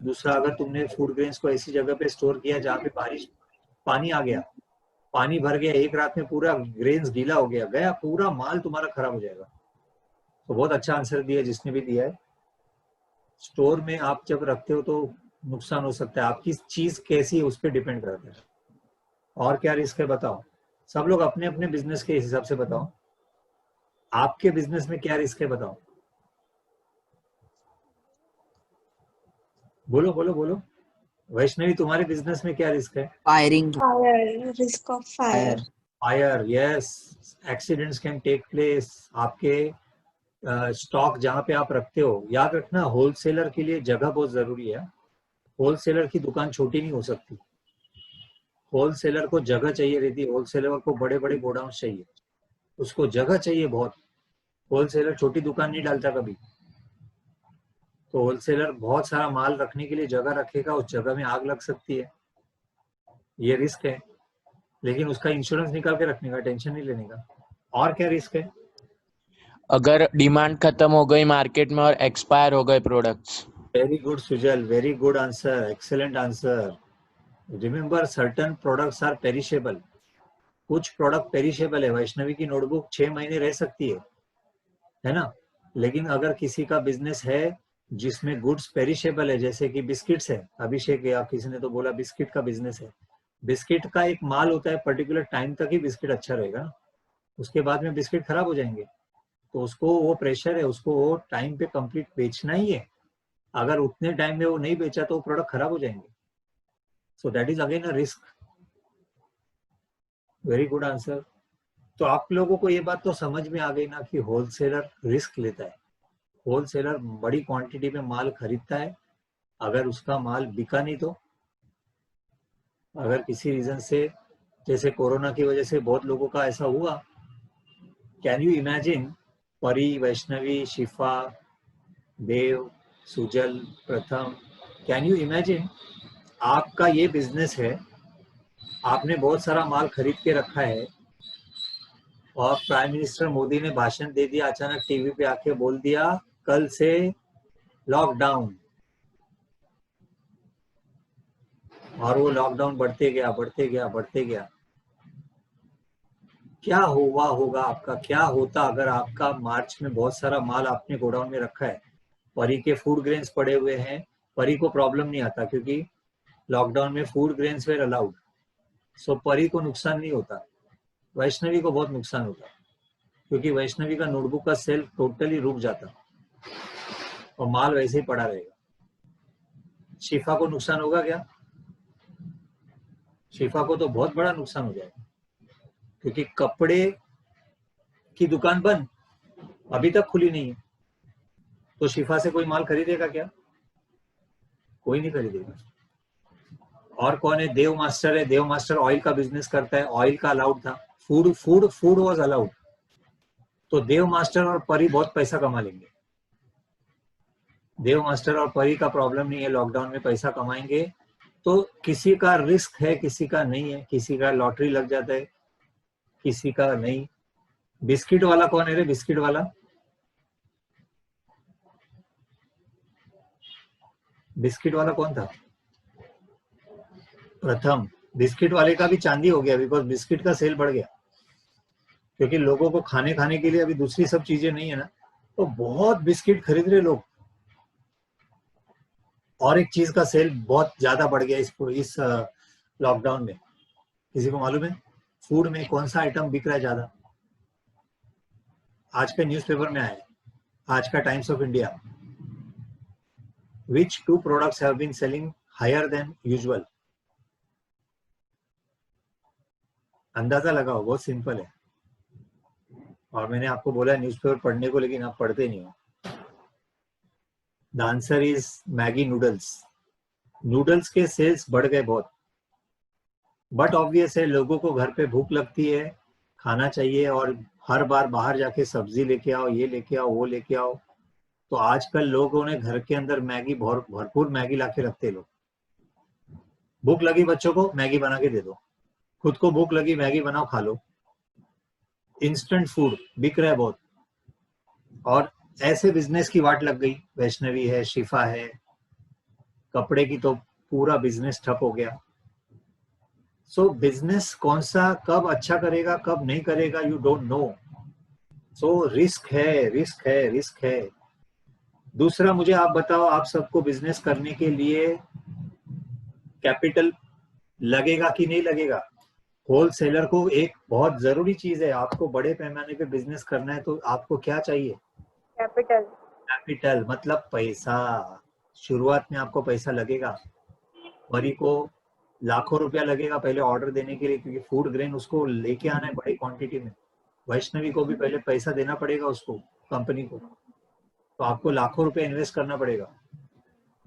दूसरा, अगर तुमने फूड ग्रेन्स को ऐसी जगह पे स्टोर किया जहाँ पे बारिश, पानी आ गया, पानी भर गया, एक रात में पूरा ग्रेन्स गीला हो गया, गया पूरा माल तुम्हारा खराब हो जाएगा। तो बहुत अच्छा आंसर दिया जिसने भी दिया है। स्टोर में आप जब रखते हो तो नुकसान हो सकता है, आपकी चीज कैसी है उस पर डिपेंड करता है। और क्या रिस्क है बताओ? सब लोग अपने अपने बिजनेस के हिसाब से बताओ, आपके बिजनेस में क्या रिस्क है बताओ? बोलो बोलो बोलो। वैष्णवी, तुम्हारे बिजनेस में क्या रिस्क है? Firing. Fire, risk of fire. Fire, yes, accidents can take place. आपके स्टॉक जहाँ पे आप रखते हो, याद रखना होलसेलर के लिए जगह बहुत जरूरी है। होलसेलर की दुकान छोटी नहीं हो सकती, होलसेलर को जगह चाहिए रहती है, होलसेलर को बड़े बड़े गोडाउन चाहिए, उसको जगह चाहिए बहुत। होलसेलर छोटी दुकान नहीं डालता कभी, तो होलसेलर बहुत सारा माल रखने के लिए जगह रखेगा, उस जगह में आग लग सकती है, ये रिस्क है। लेकिन उसका इंश्योरेंस निकाल के रखने का, टेंशन नहीं लेने का। और क्या रिस्क है? अगर डिमांड खत्म हो गई मार्केट में और एक्सपायर हो गए products. Very good Sujal, very good answer, excellent answer. Remember, certain products are perishable. कुछ प्रोडक्ट पेरिशेबल है, वैष्णवी की नोटबुक 6 महीने रह सकती है ना? लेकिन अगर किसी का बिजनेस है जिसमें गुड्स पेरिशेबल है, जैसे कि बिस्किट्स है, अभिषेक या किसी ने तो बोला बिस्किट का बिजनेस है, बिस्किट का एक माल होता है, पर्टिकुलर टाइम तक ही बिस्किट अच्छा रहेगा, उसके बाद में बिस्किट खराब हो जाएंगे, तो उसको वो प्रेशर है, उसको वो टाइम पे कंप्लीट बेचना ही है। अगर उतने टाइम में वो नहीं बेचा तो वो प्रोडक्ट खराब हो जाएंगे, so that is again a risk. Very good answer. तो आप लोगों को ये बात तो समझ में आ गई ना कि होलसेलर रिस्क लेता है। होलसेलर बड़ी क्वांटिटी में माल खरीदता है, अगर उसका माल बिका नहीं तो, अगर किसी रीजन से, जैसे कोरोना की वजह से बहुत लोगों का ऐसा हुआ, कैन यू इमेजिन परी, वैष्णवी, शिफा, देव, सुजल, प्रथम, कैन यू इमेजिन, आपका ये बिजनेस है, आपने बहुत सारा माल खरीद के रखा है और प्राइम मिनिस्टर मोदी ने भाषण दे दिया, अचानक टीवी पे आके बोल दिया कल से लॉकडाउन, और वो लॉकडाउन बढ़ते गया बढ़ते गया बढ़ते गया। क्या हुआ होगा आपका, क्या होता अगर आपका मार्च में बहुत सारा माल आपने गोडाउन में रखा है, परी के फूड ग्रेन्स पड़े हुए हैं, परी को प्रॉब्लम नहीं आता क्योंकि लॉकडाउन में फूड ग्रेन्स वेर अलाउड, सो परी को नुकसान नहीं होता, वैष्णवी को बहुत नुकसान होता क्योंकि वैष्णवी का नोटबुक का सेल टोटली रुक जाता और माल वैसे ही पड़ा रहेगा। शिफा को नुकसान होगा क्या? शिफा को तो बहुत बड़ा नुकसान हो जाएगा क्योंकि कपड़े की दुकान बंद, अभी तक खुली नहीं है, तो शिफा से कोई माल खरीदेगा क्या? कोई नहीं खरीदेगा। और कौन है? देव मास्टर है, देव मास्टर ऑयल का बिजनेस करता है, ऑयल का अलाउड था, फूड वाज अलाउड, तो देव मास्टर और परी बहुत पैसा कमा लेंगे। देव मास्टर और परी का प्रॉब्लम नहीं है, लॉकडाउन में पैसा कमाएंगे। तो किसी का रिस्क है, किसी का नहीं है, किसी का लॉटरी लग जाता है, किसी का नहीं। बिस्किट वाला कौन है रे? बिस्किट वाला, बिस्किट वाला कौन था? प्रथम। बिस्किट वाले का भी चांदी हो गया बिकॉज बिस्किट का सेल बढ़ गया क्योंकि लोगों को खाने के लिए अभी दूसरी सब चीजें नहीं है ना, तो बहुत बिस्किट खरीद रहे लोग। और एक चीज का सेल बहुत ज्यादा बढ़ गया इस लॉकडाउन में, किसी को मालूम है फूड में कौन सा आइटम बिक रहा है ज्यादा? आज का न्यूज़पेपर में आया है, आज का times of India, which two products have been selling higher than usual? अंदाजा लगाओ, बहुत सिंपल है। और मैंने आपको बोला न्यूज़पेपर पढ़ने को, लेकिन आप पढ़ते नहीं हो। The answer is Maggi noodles. Noodles के सेल्स बढ़ गए बहुत, बट ऑब्वियस है लोगों को घर पे भूख लगती है, खाना चाहिए, और हर बार बाहर जाके सब्जी लेके आओ, ये लेके आओ, वो लेके आओ, तो आजकल लोगों ने घर के अंदर मैगी भरपूर मैगी लाके रखते लोग। भूख लगी बच्चों को, मैगी बना के दे दो, खुद को भूख लगी, मैगी बनाओ खा लो। इंस्टेंट फूड बिक रहा है बहुत, और ऐसे बिजनेस की वाट लग गई। वैष्णवी है, शिफा है, कपड़े की तो पूरा बिजनेस ठप हो गया। सो बिजनेस कौन सा कब अच्छा करेगा कब नहीं करेगा, you don't know. So risk है, रिस्क है, रिस्क है। दूसरा, मुझे आप बताओ, आप सबको बिजनेस करने के लिए कैपिटल लगेगा कि नहीं लगेगा? होलसेलर को एक बहुत जरूरी चीज है, आपको बड़े पैमाने पे बिजनेस करना है तो आपको क्या चाहिए? कैपिटल। कैपिटल मतलब पैसा। शुरुआत में आपको पैसा लगेगा। परी को लाखों रुपया लगेगा पहले ऑर्डर देने के लिए, क्योंकि फूड ग्रेन उसको लेके आना है बड़ी क्वांटिटी में। वैष्णवी को भी पहले पैसा देना पड़ेगा उसको, कंपनी को, तो आपको लाखों रुपए इन्वेस्ट करना पड़ेगा।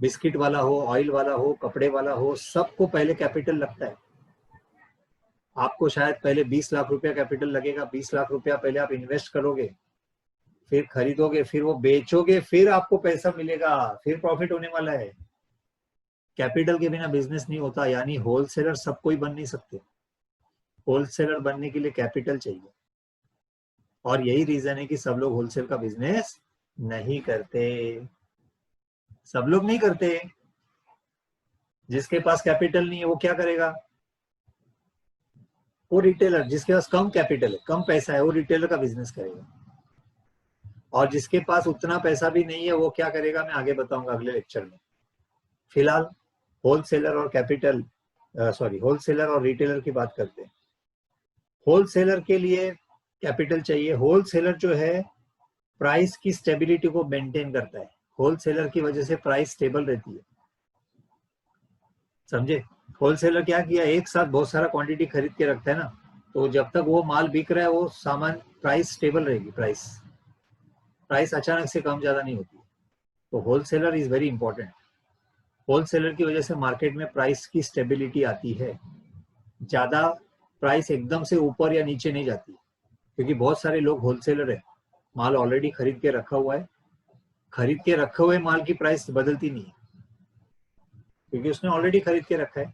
बिस्किट वाला हो, ऑयल वाला हो, कपड़े वाला हो, सबको पहले कैपिटल लगता है। आपको शायद पहले 20 लाख रुपया कैपिटल लगेगा। 20 लाख रुपया पहले आप इन्वेस्ट करोगे, फिर खरीदोगे, फिर वो बेचोगे, फिर आपको पैसा मिलेगा, फिर प्रॉफिट होने वाला है। कैपिटल के बिना बिजनेस नहीं होता, यानी होलसेलर सब कोई बन नहीं सकते। होलसेलर बनने के लिए कैपिटल चाहिए, और यही रीजन है कि सब लोग होलसेल का बिजनेस नहीं करते। सब लोग नहीं करते। जिसके पास कैपिटल नहीं है वो क्या करेगा? वो रिटेलर, जिसके पास कम कैपिटल है, कम पैसा है, वो रिटेलर का बिजनेस करेगा। और जिसके पास उतना पैसा भी नहीं है वो क्या करेगा, मैं आगे बताऊंगा अगले लेक्चर में। फिलहाल होलसेलर और होलसेलर और रिटेलर की बात करते हैं। होलसेलर के लिए कैपिटल चाहिए। होलसेलर जो है प्राइस की स्टेबिलिटी को मेंटेन करता है। होलसेलर की वजह से प्राइस स्टेबल रहती है, समझे? होलसेलर क्या किया, एक साथ बहुत सारा क्वांटिटी खरीद के रखता है ना, तो जब तक वो माल बिक रहा है वो सामान प्राइस स्टेबल रहेगी। प्राइस अचानक से कम ज्यादा नहीं होती। तो wholesaler is very important. Wholesaler की वजह से मार्केट में प्राइस की स्टेबिलिटी आती है, ज्यादा प्राइस एकदम से ऊपर या नीचे नहीं जाती, क्योंकि बहुत सारे लोग होलसेलर है, माल ऑलरेडी खरीद के रखा हुआ है, खरीद के रखे हुए माल की प्राइस बदलती नहीं है। क्योंकि उसने ऑलरेडी खरीद के रखा है।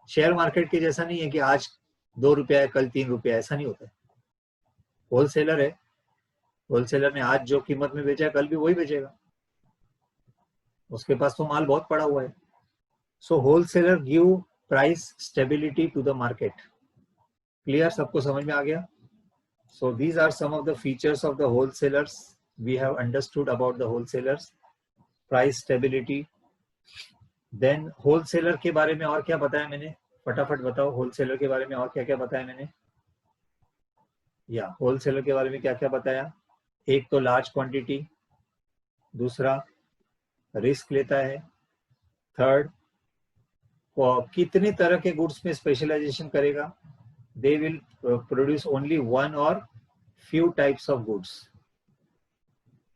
शेयर मार्केट के जैसा नहीं है कि आज 2 रुपया है कल 3 रुपया, ऐसा नहीं होता है। होलसेलर है, होलसेलर ने आज जो कीमत में बेचा है कल भी वही बेचेगा, उसके पास तो माल बहुत पड़ा हुआ है। So wholesaler give price stability to the market. Clear, सबको समझ में आ गया? So these are some of the features of the wholesalers we have understood about the wholesalers. Price stability. Then wholesaler के बारे में और क्या बताया मैंने, फटाफट बताओ होलसेलर के बारे में और क्या क्या बताया मैंने। या होलसेलर के बारे में क्या क्या बताया? एक तो लार्ज क्वांटिटी, दूसरा रिस्क लेता है, थर्ड कितने तरह के गुड्स में स्पेशलाइजेशन करेगा, they will produce only one और फ्यू टाइप्स ऑफ गुड्स,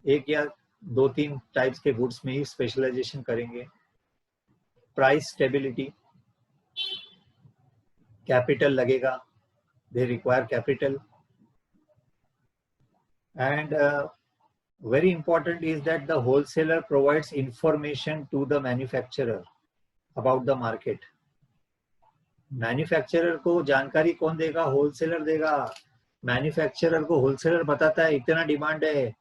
एक या 2-3 टाइप्स के गुड्स में ही स्पेशलाइजेशन करेंगे। प्राइस स्टेबिलिटी, कैपिटल लगेगा, they require capital, and very important is that the wholesaler provides information to the manufacturer about the market. Manufacturer को जानकारी कौन देगा? होलसेलर देगा। मैन्युफैक्चरर को होलसेलर बताता है इतना डिमांड है,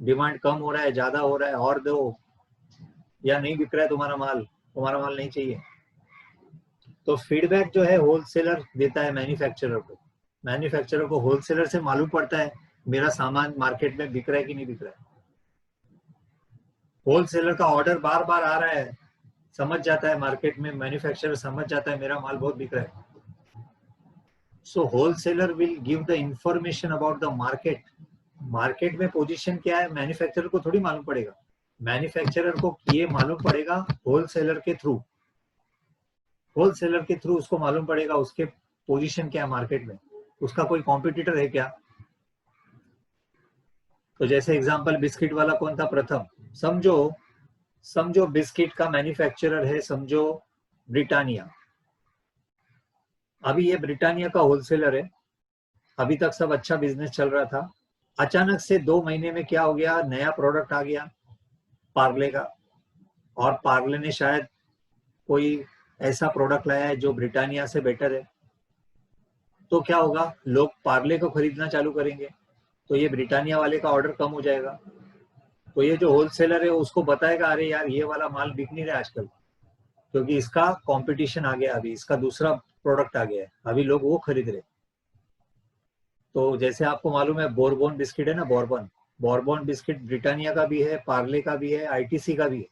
डिमांड कम हो रहा है, ज्यादा हो रहा है, और दो, या नहीं बिक रहा है तुम्हारा माल नहीं चाहिए। तो फीडबैक जो है होलसेलर देता है मैन्युफैक्चरर को। मैन्युफैक्चरर को होलसेलर से मालूम पड़ता है मेरा सामान मार्केट में बिक रहा है कि नहीं बिक रहा है। होलसेलर का ऑर्डर बार बार आ रहा है, समझ जाता है मार्केट में, मैन्युफैक्चरर समझ जाता है मेरा माल बहुत बिक रहा है। So wholesaler will give the information about the market. Market में पोजीशन क्या है मैन्युफैक्चरर को थोड़ी मालूम पड़ेगा, मैन्युफैक्चरर को ये मालूम पड़ेगा होलसेलर के थ्रू। होलसेलर के थ्रू उसको मालूम पड़ेगा उसके पोजीशन क्या है मार्केट में, उसका कोई कॉम्पिटिटर है क्या। तो जैसे एग्जांपल बिस्किट वाला कौन था? प्रथम। समझो बिस्किट का मैन्युफैक्चरर है, समझो ब्रिटानिया। अभी ये ब्रिटानिया का होलसेलर है, अभी तक सब अच्छा बिजनेस चल रहा था। अचानक से 2 महीने में क्या हो गया? नया प्रोडक्ट आ गया पार्ले का, और पार्ले ने शायद कोई ऐसा प्रोडक्ट लाया है जो ब्रिटानिया से बेटर है। तो क्या होगा? लोग पार्ले को खरीदना चालू करेंगे, तो ये ब्रिटानिया वाले का ऑर्डर कम हो जाएगा। तो ये जो होलसेलर है उसको बताएगा अरे यार ये वाला माल बिक नहीं रहा आजकल, क्योंकि इसका कंपटीशन आ गया, अभी इसका दूसरा प्रोडक्ट आ गया है, अभी लोग वो खरीद रहे। तो जैसे आपको मालूम है बोरबॉन बिस्किट है ना, बोरबॉन बिस्किट ब्रिटानिया का भी है, पार्ले का भी है, आईटीसी का भी है,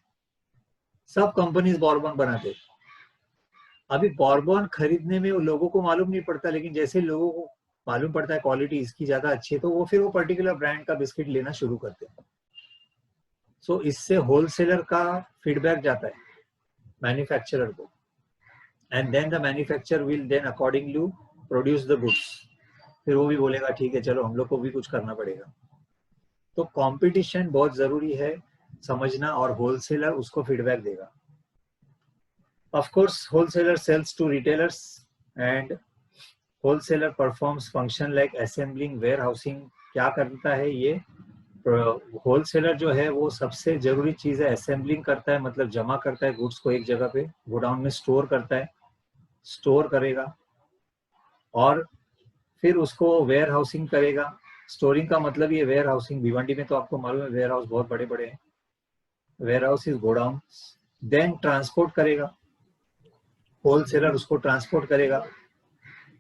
सब कंपनीज बोरबॉन बनाते हैं। अभी बोरबॉन खरीदने में लोगों को मालूम नहीं पड़ता, लेकिन जैसे लोगों को मालूम पड़ता है क्वालिटी इसकी ज्यादा अच्छी है, तो वो फिर वो पर्टिकुलर ब्रांड का बिस्किट लेना शुरू करते हैं। सो इससे होलसेलर का फीडबैक जाता है मैन्युफैक्चरर को, and then the manufacturer will then accordingly produce the goods. फिर वो भी बोलेगा ठीक है चलो हम लोग को भी कुछ करना पड़ेगा। तो कंपटीशन बहुत जरूरी है समझना, और होलसेलर उसको फीडबैक देगा। Of course wholesaler sells to retailers and wholesaler performs function like assembling, warehousing. क्या करता है ये होलसेलर जो है? वो सबसे जरूरी चीज है, असेंबलिंग करता है, मतलब जमा करता है गुड्स को एक जगह पे, गोडाउन में स्टोर करता है, स्टोर करेगा, और फिर उसको वेयर हाउसिंग करेगा। स्टोरिंग का मतलब ये वेयर हाउसिंग, भिवंडी में तो आपको मालूम है वेयर हाउस बहुत बड़े बड़े हैं, warehouse is godown. Then transport करेगा, होलसेलर उसको ट्रांसपोर्ट करेगा।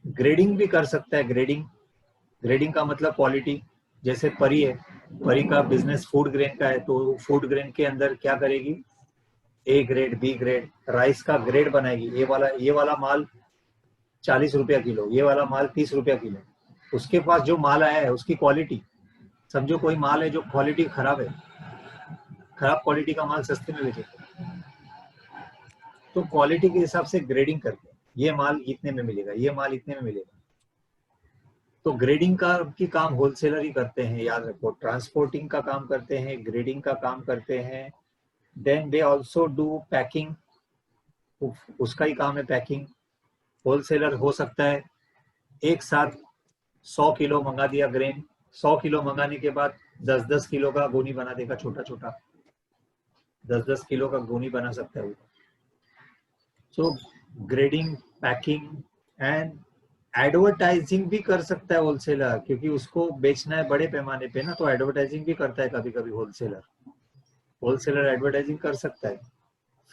ग्रेडिंग भी कर सकता है, ग्रेडिंग का मतलब क्वालिटी। जैसे परी है, परी का बिजनेस फूड ग्रेन का है, तो फूड ग्रेन के अंदर क्या करेगी? A grade, B grade, rice का ग्रेड बनाएगी। ये वाला माल 40 रुपया किलो, ये वाला माल 30 रुपया किलो। उसके पास जो माल आया है उसकी क्वालिटी, समझो कोई माल है जो क्वालिटी खराब है, खराब क्वालिटी का माल सस्ते में बेचे, तो क्वालिटी के हिसाब से ग्रेडिंग करके ये माल इतने में मिलेगा, ये माल इतने में मिलेगा। तो ग्रेडिंग की काम होलसेलर ही करते हैं, याद रखो। ट्रांसपोर्टिंग का काम करते हैं, ग्रेडिंग का काम करते हैं। Then they also do packing, उसका ही काम है पैकिंग। होलसेलर हो सकता है एक साथ 100 किलो मंगा दिया ग्रेन, 100 किलो मंगाने के बाद 10-10 किलो का गोनी बना देगा, छोटा छोटा 10-10 किलो का गोनी बना सकता है वो। सो ग्रेडिंग, पैकिंग एंड एडवर्टाइजिंग भी कर सकता है होलसेलर, क्योंकि उसको बेचना है बड़े पैमाने पे ना, तो एडवर्टाइजिंग भी करता है कभी कभी होलसेलर एडवर्टाइजिंग कर सकता है।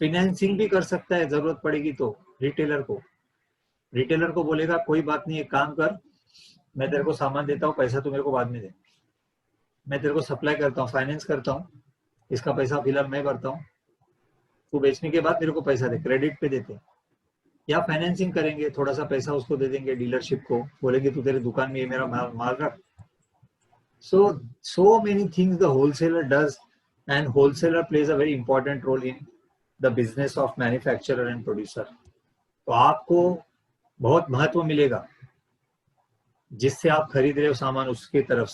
फिनेंसिंग भी कर सकता है जरूरत पड़ेगी तो रिटेलर को बोलेगा कोई बात नहीं, एक काम कर, मैं तेरे को सामान देता हूँ, पैसा तू मेरे को बाद में दे, मैं तेरे को सप्लाई करता हूँ, फाइनेंस करता हूँ, इसका पैसा फिलहाल मैं भरता हूँ, तू बेचने के बाद मेरे को पैसा दे, क्रेडिट पे देते। या फाइनेंसिंग करेंगे, थोड़ा सा पैसा उसको दे देंगे डीलरशिप को, बोलेंगे तू तेरे दुकान में ये मेरा माल रख। So many things the wholesaler does, and wholesaler plays a very important role in the business of manufacturer and producer. तो आपको बहुत महत्व मिलेगा जिससे आप खरीद रहे हो सामान उसके तरफ